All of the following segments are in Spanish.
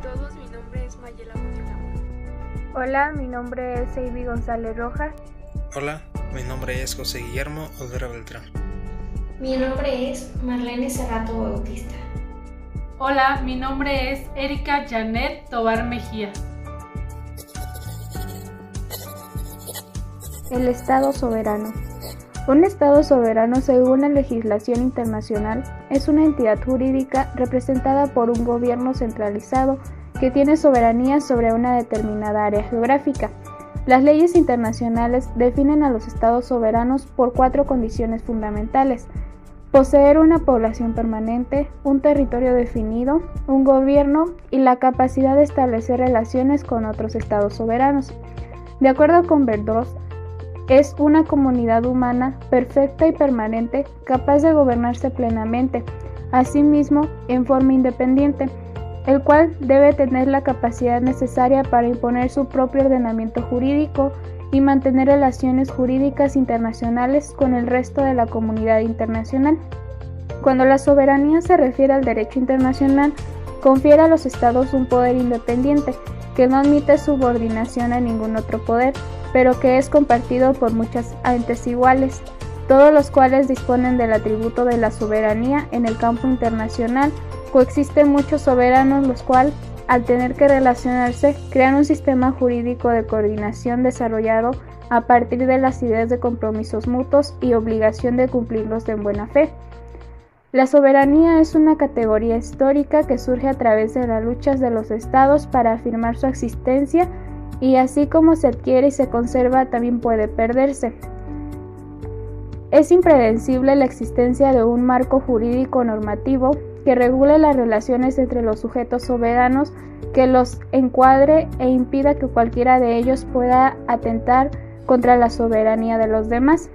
todos, mi nombre es Mayela Montelamor. Hola, mi nombre es Eiby González Rojas. Hola, mi nombre es José Guillermo Olvera Beltrán. Mi nombre es Marlene Cerrato Bautista. Hola, mi nombre es Erika Janet Tobar Mejía. El Estado soberano. Un Estado soberano, según la legislación internacional, es una entidad jurídica representada por un gobierno centralizado que tiene soberanía sobre una determinada área geográfica. Las leyes internacionales definen a los estados soberanos por 4 condiciones fundamentales: poseer una población permanente, un territorio definido, un gobierno y la capacidad de establecer relaciones con otros estados soberanos. De acuerdo con Verdross, es una comunidad humana perfecta y permanente, capaz de gobernarse plenamente, asimismo en forma independiente, el cual debe tener la capacidad necesaria para imponer su propio ordenamiento jurídico y mantener relaciones jurídicas internacionales con el resto de la comunidad internacional. Cuando la soberanía se refiere al derecho internacional, confiere a los estados un poder independiente, que no admite subordinación a ningún otro poder, pero que es compartido por muchos entes iguales, todos los cuales disponen del atributo de la soberanía en el campo internacional. Coexisten muchos soberanos, los cuales, al tener que relacionarse, crean un sistema jurídico de coordinación desarrollado a partir de las ideas de compromisos mutuos y obligación de cumplirlos de buena fe. La soberanía es una categoría histórica que surge a través de las luchas de los estados para afirmar su existencia, y así como se adquiere y se conserva, también puede perderse. Es impredecible la existencia de un marco jurídico normativo que regule las relaciones entre los sujetos soberanos, que los encuadre e impida que cualquiera de ellos pueda atentar contra la soberanía de los demás.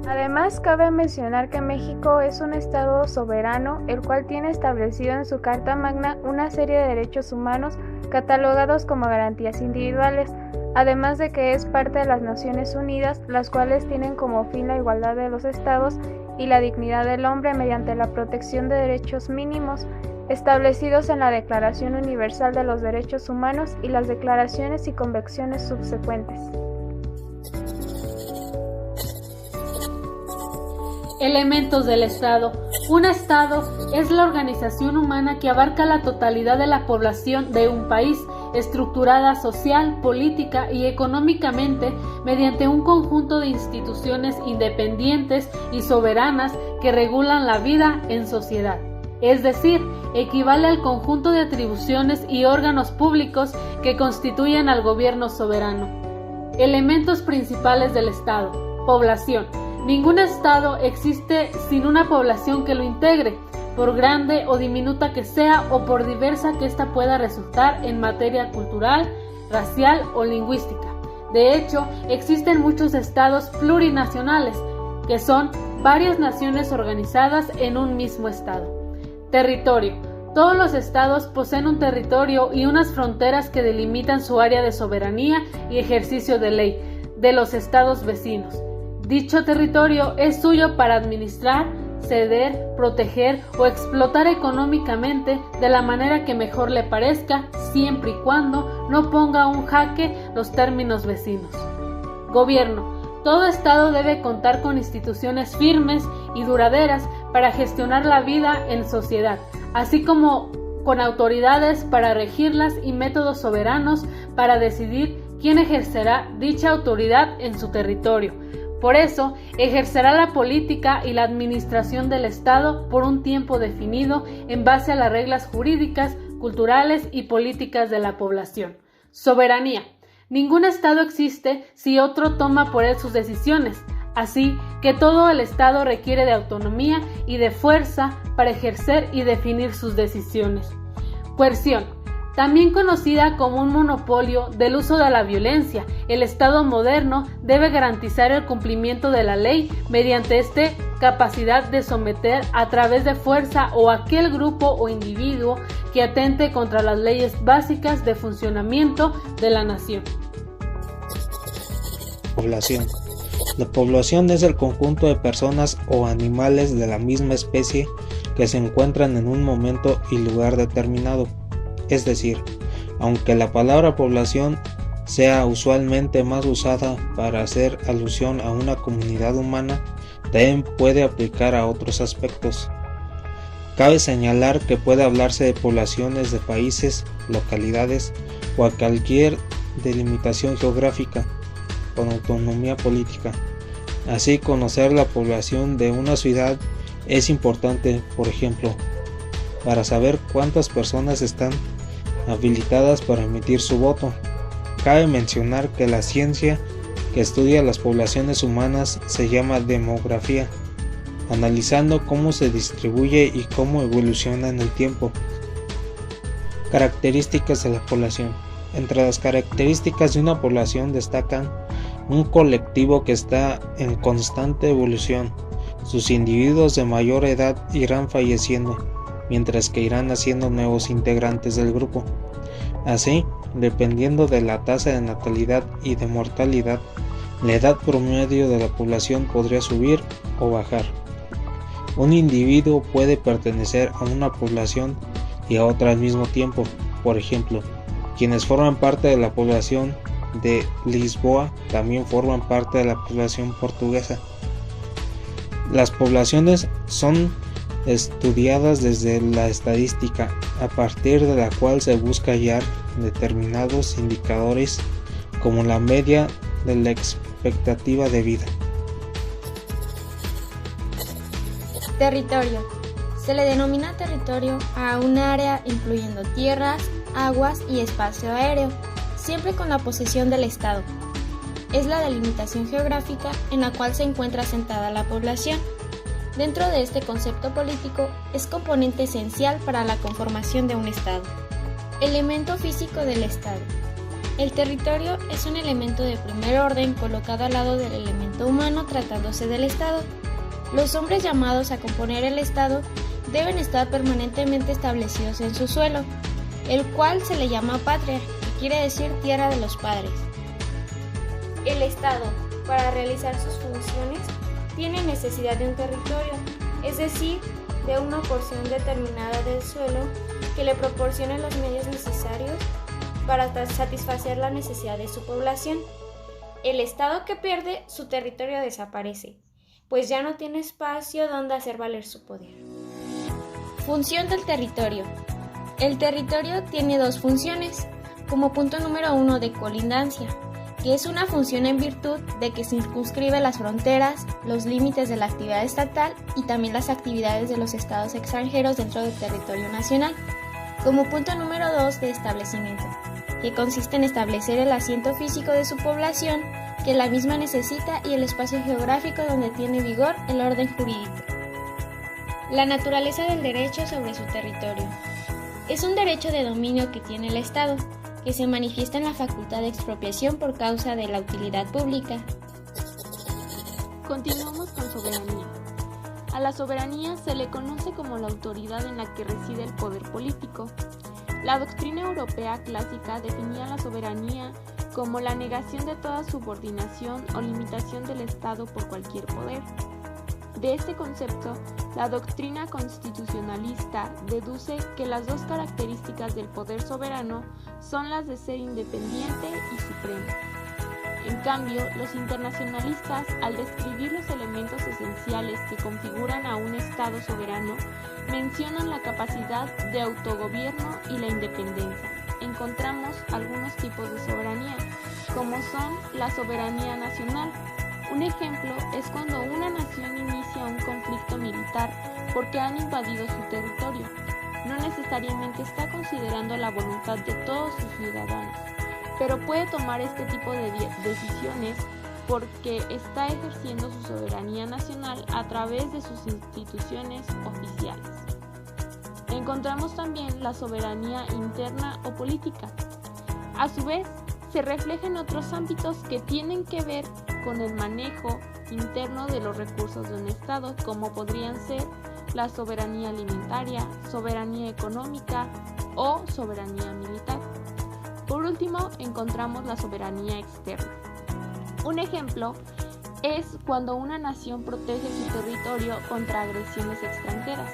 Además, cabe mencionar que México es un estado soberano, el cual tiene establecido en su Carta Magna una serie de derechos humanos catalogados como garantías individuales, además de que es parte de las Naciones Unidas, las cuales tienen como fin la igualdad de los estados y la dignidad del hombre mediante la protección de derechos mínimos establecidos en la Declaración Universal de los Derechos Humanos y las declaraciones y convenciones subsecuentes. Elementos del Estado. Un Estado es la organización humana que abarca la totalidad de la población de un país, estructurada social, política y económicamente mediante un conjunto de instituciones independientes y soberanas que regulan la vida en sociedad. Es decir, equivale al conjunto de atribuciones y órganos públicos que constituyen al gobierno soberano. Elementos principales del Estado. Población. Ningún estado existe sin una población que lo integre, por grande o diminuta que sea o por diversa que ésta pueda resultar en materia cultural, racial o lingüística. De hecho, existen muchos estados plurinacionales, que son varias naciones organizadas en un mismo estado. Territorio. Todos los estados poseen un territorio y unas fronteras que delimitan su área de soberanía y ejercicio de ley de los estados vecinos. Dicho territorio es suyo para administrar, ceder, proteger o explotar económicamente de la manera que mejor le parezca, siempre y cuando no ponga un jaque los términos vecinos. Gobierno. Todo estado debe contar con instituciones firmes y duraderas para gestionar la vida en sociedad, así como con autoridades para regirlas y métodos soberanos para decidir quién ejercerá dicha autoridad en su territorio. Por eso, ejercerá la política y la administración del Estado por un tiempo definido en base a las reglas jurídicas, culturales y políticas de la población. Soberanía. Ningún Estado existe si otro toma por él sus decisiones, así que todo el Estado requiere de autonomía y de fuerza para ejercer y definir sus decisiones. Coerción. También conocida como un monopolio del uso de la violencia, el Estado moderno debe garantizar el cumplimiento de la ley mediante capacidad de someter a través de fuerza o aquel grupo o individuo que atente contra las leyes básicas de funcionamiento de la nación. Población. La población es el conjunto de personas o animales de la misma especie que se encuentran en un momento y lugar determinado. Es decir, aunque la palabra población sea usualmente más usada para hacer alusión a una comunidad humana, también puede aplicar a otros aspectos. Cabe señalar que puede hablarse de poblaciones de países, localidades o a cualquier delimitación geográfica con autonomía política. Así, conocer la población de una ciudad es importante, por ejemplo, para saber cuántas personas están habilitadas para emitir su voto. Cabe mencionar que la ciencia que estudia las poblaciones humanas se llama demografía, analizando cómo se distribuye y cómo evoluciona en el tiempo. Características de la población. Entre las características de una población destacan un colectivo que está en constante evolución. Sus individuos de mayor edad irán falleciendo, mientras que irán naciendo nuevos integrantes del grupo. Así, dependiendo de la tasa de natalidad y de mortalidad, la edad promedio de la población podría subir o bajar. Un individuo puede pertenecer a una población y a otra al mismo tiempo. Por ejemplo, quienes forman parte de la población de Lisboa también forman parte de la población portuguesa. Las poblaciones son estudiadas desde la estadística, a partir de la cual se busca hallar determinados indicadores como la media de la expectativa de vida. Territorio. Se le denomina territorio a un área incluyendo tierras, aguas y espacio aéreo, siempre con la posesión del Estado. Es la delimitación geográfica en la cual se encuentra asentada la población. Dentro de este concepto político, es componente esencial para la conformación de un Estado. Elemento físico del Estado. El territorio es un elemento de primer orden colocado al lado del elemento humano tratándose del Estado. Los hombres llamados a componer el Estado deben estar permanentemente establecidos en su suelo, el cual se le llama patria, que quiere decir tierra de los padres. El Estado, para realizar sus funciones, tiene necesidad de un territorio, es decir, de una porción determinada del suelo que le proporcione los medios necesarios para satisfacer la necesidad de su población. El Estado que pierde su territorio desaparece, pues ya no tiene espacio donde hacer valer su poder. Función del territorio. El territorio tiene dos funciones, como punto número 1 de colindancia, que es una función en virtud de que circunscribe las fronteras, los límites de la actividad estatal y también las actividades de los estados extranjeros dentro del territorio nacional. Como punto número 2 de establecimiento, que consiste en establecer el asiento físico de su población que la misma necesita y el espacio geográfico donde tiene vigor el orden jurídico. La naturaleza del derecho sobre su territorio. Es un derecho de dominio que tiene el Estado, que se manifiesta en la facultad de expropiación por causa de la utilidad pública. Continuamos con soberanía. A la soberanía se le conoce como la autoridad en la que reside el poder político. La doctrina europea clásica definía la soberanía como la negación de toda subordinación o limitación del Estado por cualquier poder. De este concepto, la doctrina constitucionalista deduce que las dos características del poder soberano son las de ser independiente y supremo. En cambio, los internacionalistas, al describir los elementos esenciales que configuran a un Estado soberano, mencionan la capacidad de autogobierno y la independencia. Encontramos algunos tipos de soberanía, como son la soberanía nacional. Un ejemplo es cuando una nación inicia un conflicto militar porque han invadido su territorio. No necesariamente está considerando la voluntad de todos sus ciudadanos, pero puede tomar este tipo de decisiones porque está ejerciendo su soberanía nacional a través de sus instituciones oficiales. Encontramos también la soberanía interna o política. A su vez, se refleja en otros ámbitos que tienen que ver con el manejo interno de los recursos de un Estado, como podrían ser la soberanía alimentaria, soberanía económica o soberanía militar. Por último, encontramos la soberanía externa. Un ejemplo es cuando una nación protege su territorio contra agresiones extranjeras.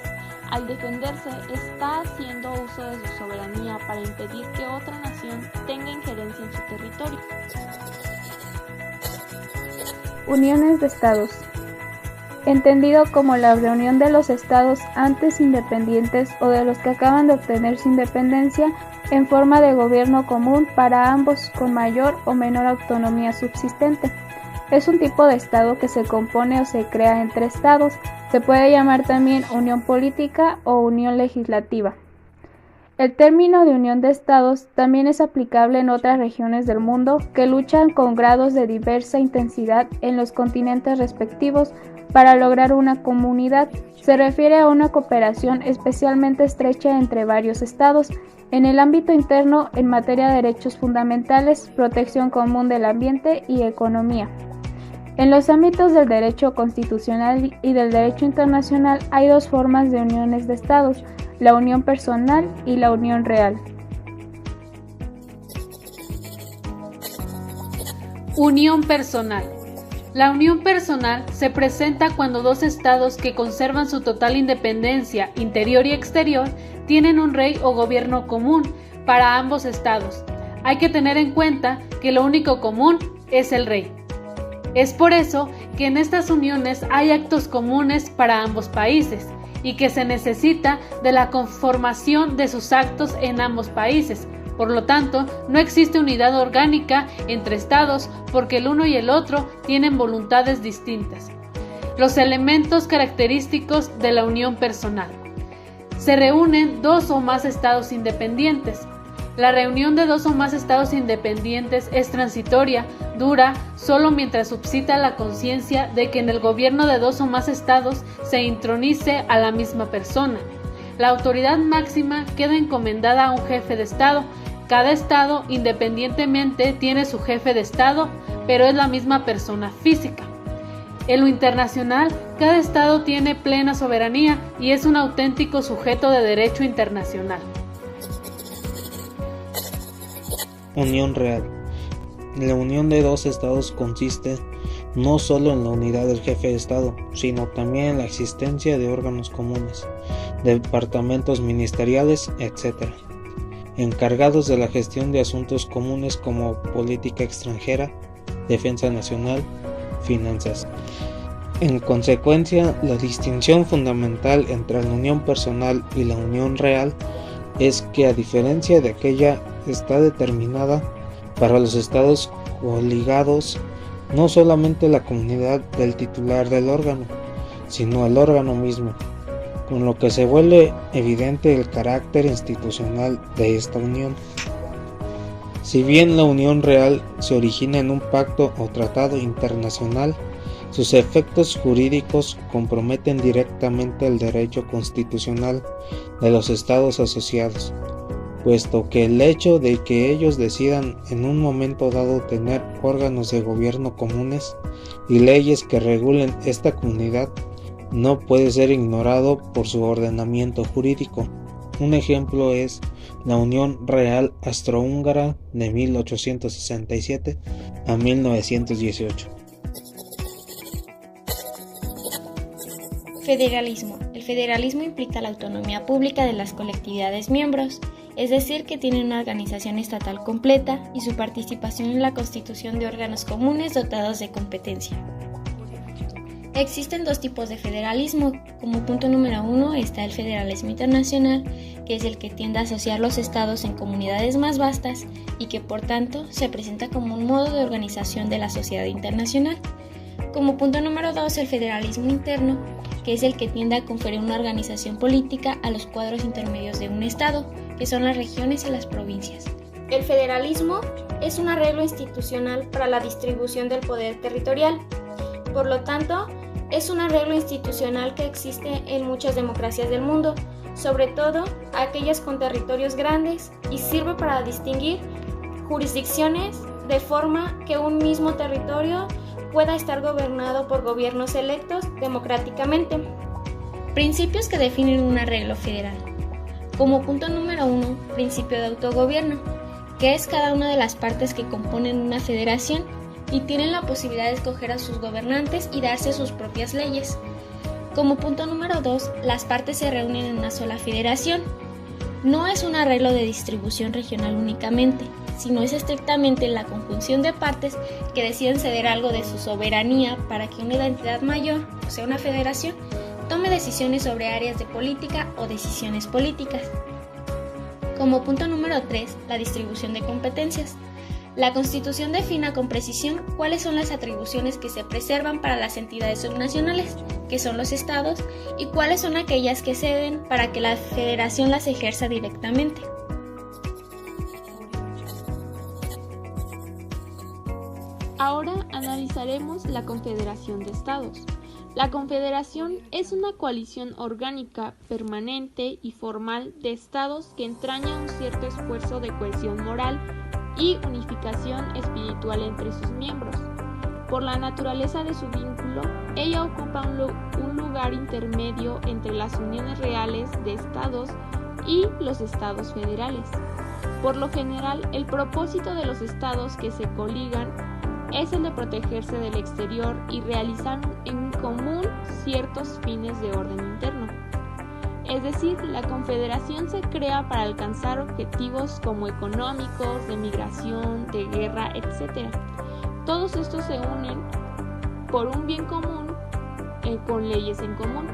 al defenderse, está haciendo uso de su soberanía para impedir que otra nación tenga injerencia en su territorio. Uniones de estados. Entendido como la reunión de los estados antes independientes o de los que acaban de obtener su independencia en forma de gobierno común para ambos con mayor o menor autonomía subsistente. Es un tipo de estado que se compone o se crea entre estados. Se puede llamar también unión política o unión legislativa. El término de unión de estados también es aplicable en otras regiones del mundo que luchan con grados de diversa intensidad en los continentes respectivos para lograr una comunidad. Se refiere a una cooperación especialmente estrecha entre varios estados en el ámbito interno en materia de derechos fundamentales, protección común del ambiente y economía. En los ámbitos del derecho constitucional y del derecho internacional hay dos formas de uniones de estados, la unión personal y la unión real. Unión personal. La unión personal se presenta cuando dos estados que conservan su total independencia interior y exterior tienen un rey o gobierno común para ambos estados. Hay que tener en cuenta que lo único común es el rey. Es por eso que en estas uniones hay actos comunes para ambos países y que se necesita de la conformación de sus actos en ambos países. Por lo tanto, no existe unidad orgánica entre estados porque el uno y el otro tienen voluntades distintas. Los elementos característicos de la unión personal. Se reúnen dos o más estados independientes. La reunión de dos o más estados independientes es transitoria, dura solo mientras subsista la conciencia de que en el gobierno de dos o más estados se intronice a la misma persona. La autoridad máxima queda encomendada a un jefe de estado. Cada estado independientemente tiene su jefe de estado, pero es la misma persona física. En lo internacional, cada estado tiene plena soberanía y es un auténtico sujeto de derecho internacional. Unión real. La unión de dos estados consiste no solo en la unidad del jefe de estado, sino también en la existencia de órganos comunes, departamentos ministeriales, etc., encargados de la gestión de asuntos comunes como política extranjera, defensa nacional, finanzas. En consecuencia, la distinción fundamental entre la unión personal y la unión real es que, a diferencia de aquella, está determinada para los estados coligados no solamente la comunidad del titular del órgano, sino el órgano mismo, con lo que se vuelve evidente el carácter institucional de esta unión. Si bien la unión real se origina en un pacto o tratado internacional, sus efectos jurídicos comprometen directamente el derecho constitucional de los estados asociados, puesto que el hecho de que ellos decidan en un momento dado tener órganos de gobierno comunes y leyes que regulen esta comunidad no puede ser ignorado por su ordenamiento jurídico. Un ejemplo es la Unión Real Austrohúngara de 1867 a 1918. Federalismo. El federalismo implica la autonomía pública de las colectividades miembros, es decir, que tienen una organización estatal completa y su participación en la constitución de órganos comunes dotados de competencia. Existen dos tipos de federalismo. Como punto número 1 está el federalismo internacional, que es el que tiende a asociar los estados en comunidades más vastas y que por tanto se presenta como un modo de organización de la sociedad internacional. Como punto número 2 el federalismo interno, que es el que tiende a conferir una organización política a los cuadros intermedios de un estado, que son las regiones y las provincias. El federalismo es un arreglo institucional para la distribución del poder territorial. Por lo tanto, es un arreglo institucional que existe en muchas democracias del mundo, sobre todo aquellas con territorios grandes, y sirve para distinguir jurisdicciones de forma que un mismo territorio pueda estar gobernado por gobiernos electos democráticamente. Principios que definen un arreglo federal. Como punto número 1, principio de autogobierno, que es cada una de las partes que componen una federación y tienen la posibilidad de escoger a sus gobernantes y darse sus propias leyes. Como punto número 2, las partes se reúnen en una sola federación. No es un arreglo de distribución regional únicamente, sino es estrictamente la conjunción de partes que deciden ceder algo de su soberanía para que una entidad mayor, o sea una federación, tome decisiones sobre áreas de política o decisiones políticas. Como punto número 3, la distribución de competencias. La Constitución define con precisión cuáles son las atribuciones que se preservan para las entidades subnacionales, que son los estados, y cuáles son aquellas que ceden para que la federación las ejerza directamente. Ahora analizaremos la Confederación de Estados. La Confederación es una coalición orgánica, permanente y formal de estados que entraña un cierto esfuerzo de cohesión moral y unificación espiritual entre sus miembros. Por la naturaleza de su vínculo, ella ocupa un lugar intermedio entre las uniones reales de estados y los estados federales. Por lo general, el propósito de los estados que se coligan es el de protegerse del exterior y realizar en común ciertos fines de orden interno. Es decir, la Confederación se crea para alcanzar objetivos como económicos, de migración, de guerra, etc. Todos estos se unen por un bien común con leyes en común.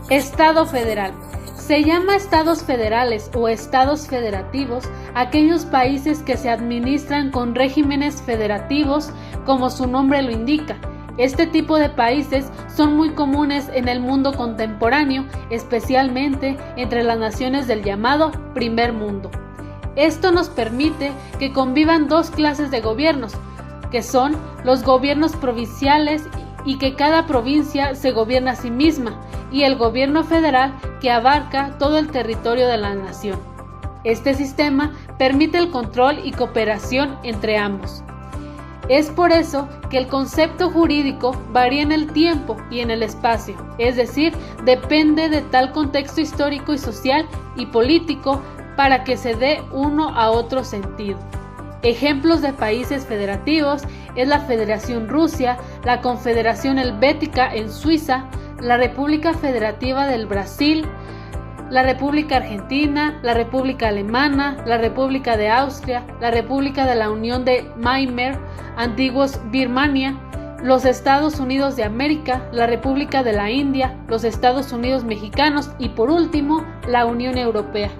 Estado federal. Se llama estados federales o estados federativos aquellos países que se administran con regímenes federativos, como su nombre lo indica. Este tipo de países son muy comunes en el mundo contemporáneo, especialmente entre las naciones del llamado Primer Mundo. Esto nos permite que convivan dos clases de gobiernos, que son los gobiernos provinciales y que cada provincia se gobierna a sí misma, y el gobierno federal que abarca todo el territorio de la nación. Este sistema permite el control y cooperación entre ambos. Es por eso que el concepto jurídico varía en el tiempo y en el espacio, es decir, depende de tal contexto histórico y social y político para que se dé uno a otro sentido. Ejemplos de países federativos es la Federación Rusia, la Confederación Helvética en Suiza, la República Federativa del Brasil, la República Argentina, la República Alemana, la República de Austria, la República de la Unión de Weimar, antiguos Birmania, los Estados Unidos de América, la República de la India, los Estados Unidos mexicanos y por último, la Unión Europea.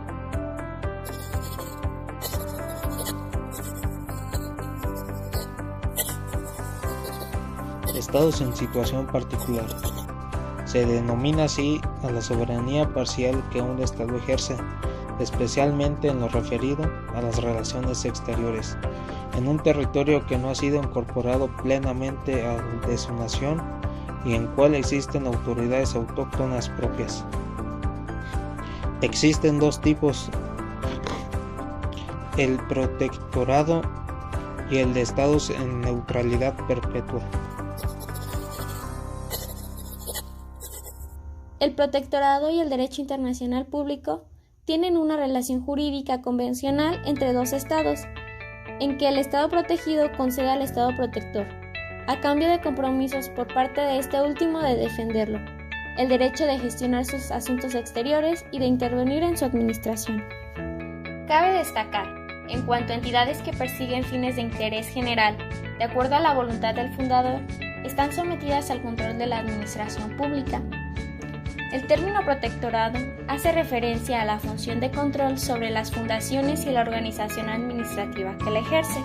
Estados en situación particular. Se denomina así a la soberanía parcial que un Estado ejerce, especialmente en lo referido a las relaciones exteriores, en un territorio que no ha sido incorporado plenamente al de su nación y en cual existen autoridades autóctonas propias. Existen dos tipos, el protectorado y el de estados en neutralidad perpetua. El protectorado y el derecho internacional público tienen una relación jurídica convencional entre dos estados, en que el estado protegido concede al estado protector, a cambio de compromisos por parte de este último de defenderlo, el derecho de gestionar sus asuntos exteriores y de intervenir en su administración. Cabe destacar, en cuanto a entidades que persiguen fines de interés general, de acuerdo a la voluntad del fundador, están sometidas al control de la administración pública. El término protectorado hace referencia a la función de control sobre las fundaciones y la organización administrativa que la ejerce.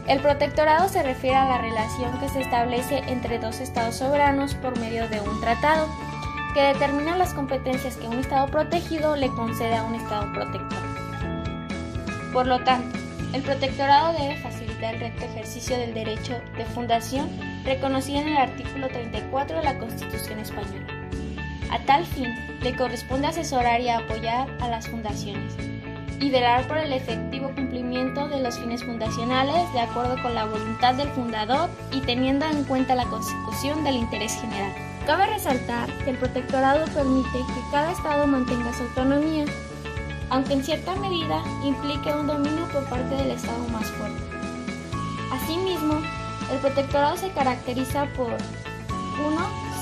El protectorado se refiere a la relación que se establece entre dos estados soberanos por medio de un tratado, que determina las competencias que un estado protegido le concede a un estado protector. Por lo tanto, el protectorado debe facilitar el recto ejercicio del derecho de fundación reconocido en el artículo 34 de la Constitución Española. A tal fin, le corresponde asesorar y apoyar a las fundaciones y velar por el efectivo cumplimiento de los fines fundacionales de acuerdo con la voluntad del fundador y teniendo en cuenta la consecución del interés general. Cabe resaltar que el protectorado permite que cada estado mantenga su autonomía, aunque en cierta medida implique un dominio por parte del estado más fuerte. Asimismo, El protectorado se caracteriza por 1.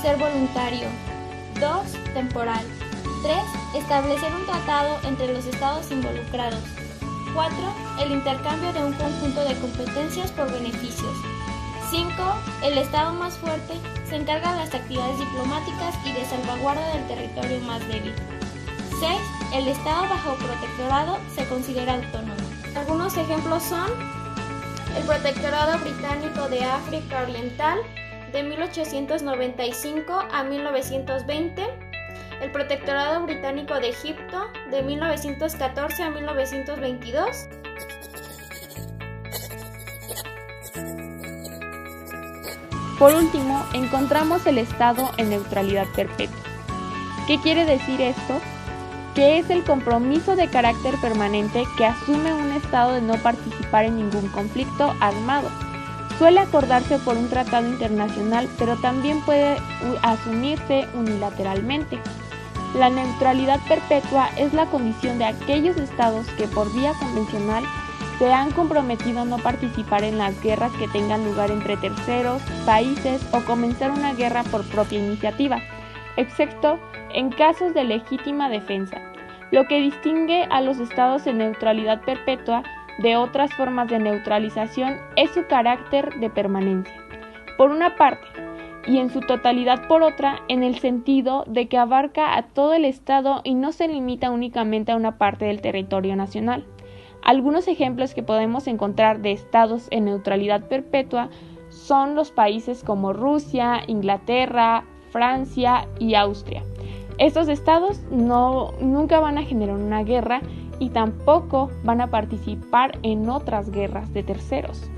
Ser voluntario. 2. Temporal. 3. Establecer un tratado entre los estados involucrados. 4. El intercambio de un conjunto de competencias por beneficios. 5. El estado más fuerte se encarga de las actividades diplomáticas y de salvaguarda del territorio más débil. 6. El estado bajo protectorado se considera autónomo. Algunos ejemplos son el Protectorado Británico de África Oriental de 1895 a 1920, el Protectorado Británico de Egipto de 1914 a 1922, Por último, encontramos el estado en neutralidad perpetua. ¿Qué quiere decir esto? Que es el compromiso de carácter permanente que asume un estado de no participar en ningún conflicto armado. Suele acordarse por un tratado internacional, pero también puede asumirse unilateralmente. La neutralidad perpetua es la condición de aquellos estados que por vía convencional se han comprometido a no participar en las guerras que tengan lugar entre terceros, países o comenzar una guerra por propia iniciativa, excepto en casos de legítima defensa. Lo que distingue a los estados en neutralidad perpetua de otras formas de neutralización es su carácter de permanencia, por una parte, y en su totalidad por otra, en el sentido de que abarca a todo el estado y no se limita únicamente a una parte del territorio nacional. Algunos ejemplos que podemos encontrar de estados en neutralidad perpetua son los países como Rusia, Inglaterra, Francia y Austria. Estos estados nunca van a generar una guerra y tampoco van a participar en otras guerras de terceros.